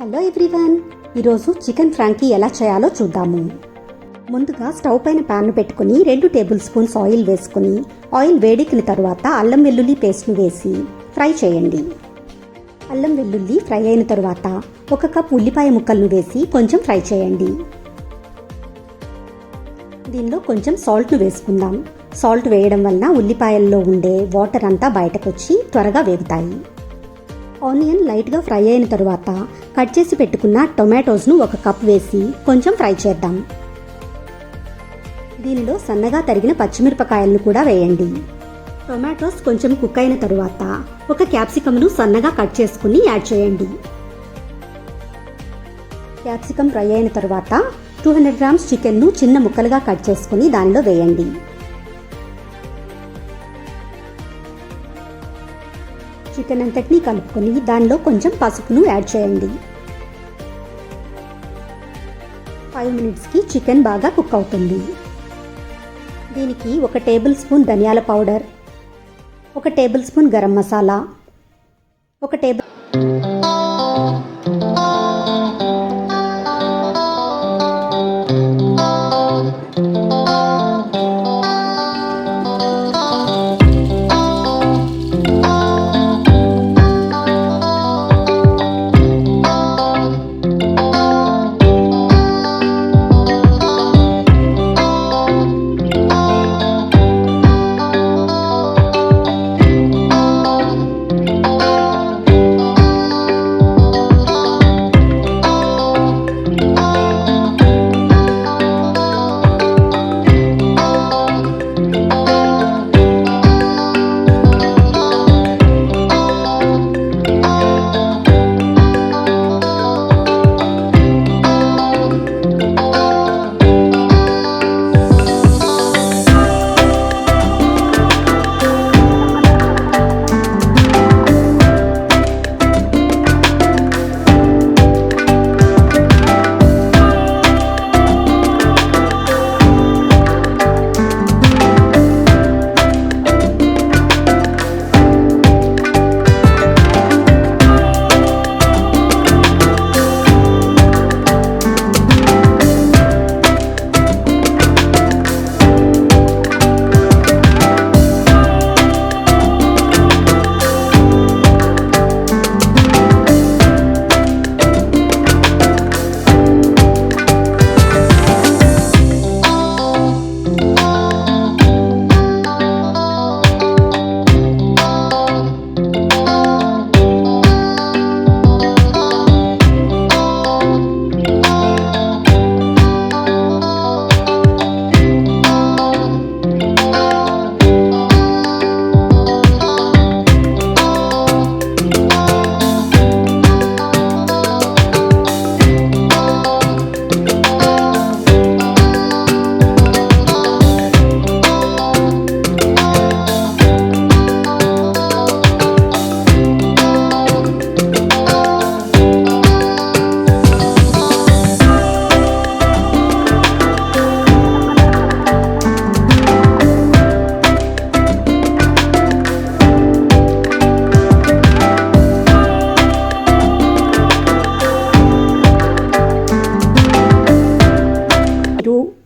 Hello everyone, ఈరోజు chicken Frankie ఎలా చేయాలో చూద్దాము. ముందుగా స్టవ్ పైన ప్యాన్ను పెట్టుకుని 2 టేబుల్ స్పూన్స్ ఆయిల్ వేసుకుని ఆయిల్ వేడెక్కిన తర్వాత అల్లం వెల్లుల్లి పేస్ట్ను వేసి ఫ్రై చేయండి. అల్లం వెల్లుల్లి ఫ్రై అయిన తర్వాత 1 కప్ ఉల్లిపాయ ముక్కలను వేసి కొంచెం ఫ్రై చేయండి. దీనిలో కొంచెం సాల్ట్ను వేసుకుందాం. సాల్ట్ వేయడం వలన ఉల్లిపాయల్లో ఉండే వాటర్ అంతా బయటకు వచ్చి త్వరగా వేగుతాయి. ఆనియన్ లైట్గా ఫ్రై అయిన తర్వాత కట్ చేసి పెట్టుకున్న టొమాటోస్ను 1 కప్ వేసి కొంచెం ఫ్రై చేద్దాం. దీనిలో సన్నగా తరిగిన పచ్చిమిరపకాయలను కూడా వేయండి. టొమాటోస్ కొంచెం కుక్ అయిన తరువాత 1 క్యాప్సికమ్ను సన్నగా కట్ చేసుకుని యాడ్ చేయండి. క్యాప్సికమ్ ఫ్రై అయిన తర్వాత 200 గ్రామ్స్ చికెన్ను చిన్న ముక్కలుగా కట్ చేసుకుని దానిలో వేయండి. చికెన్ అంతటినీ కలుపుకొని దానిలో కొంచెం పసుపును యాడ్ చేయండి. 5 మినిట్స్కి చికెన్ బాగా కుక్ అవుతుంది. దీనికి 1 టేబుల్ స్పూన్ ధనియాల powder, 1 table spoon garam masala, 1 table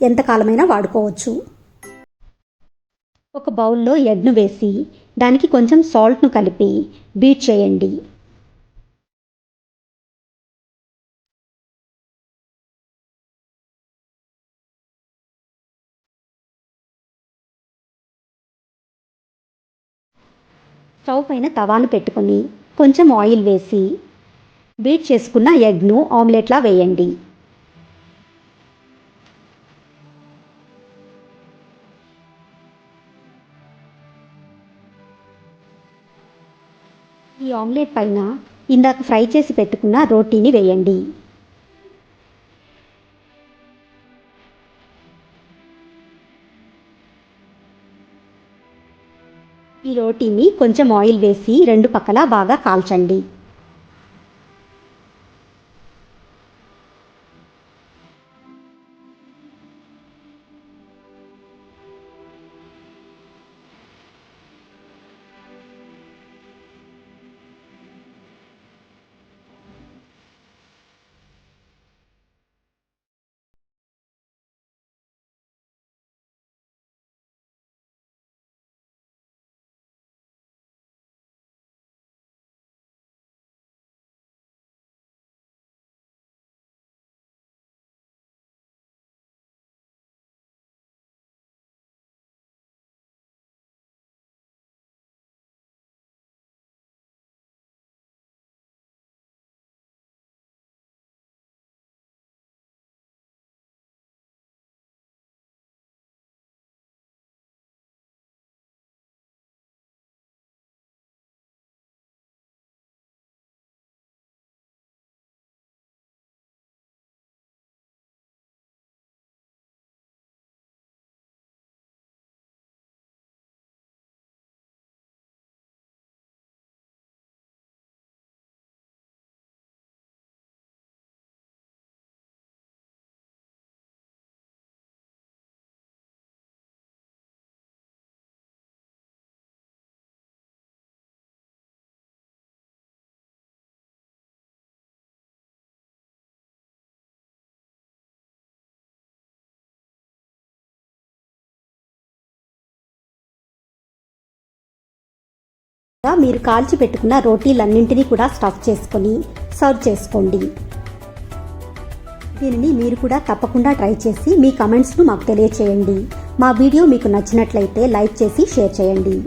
ఎంతకాలమైనా వాడుకోవచ్చు. ఒక బౌల్లో ఎగ్ను వేసి దానికి కొంచెం సాల్ట్ను కలిపి బీట్ చేయండి. స్టవ్ పైన తవాను పెట్టుకొని కొంచెం ఆయిల్ వేసి బీట్ చేసుకున్న ఎగ్ను ఆమ్లెట్లా వేయండి. ఈ ఆమ్లెట్ పైన ఇందాక ఫ్రై చేసి పెట్టుకున్న రోటీని వేయండి. ఈ రోటీని కొంచెం ఆయిల్ వేసి 2 పక్కలా బాగా కాల్చండి. మీరు కాల్చి పెట్టుకున్న రోటీలన్నింటినీ కూడా స్టఫ్ చేసుకొని సర్వ్ చేసుకోండి. దీనిని మీరు కూడా తప్పకుండా ట్రై చేసి మీ కమెంట్స్ను మాకు తెలియచేయండి. మా వీడియో మీకు నచ్చినట్లయితే లైక్ చేసి షేర్ చేయండి.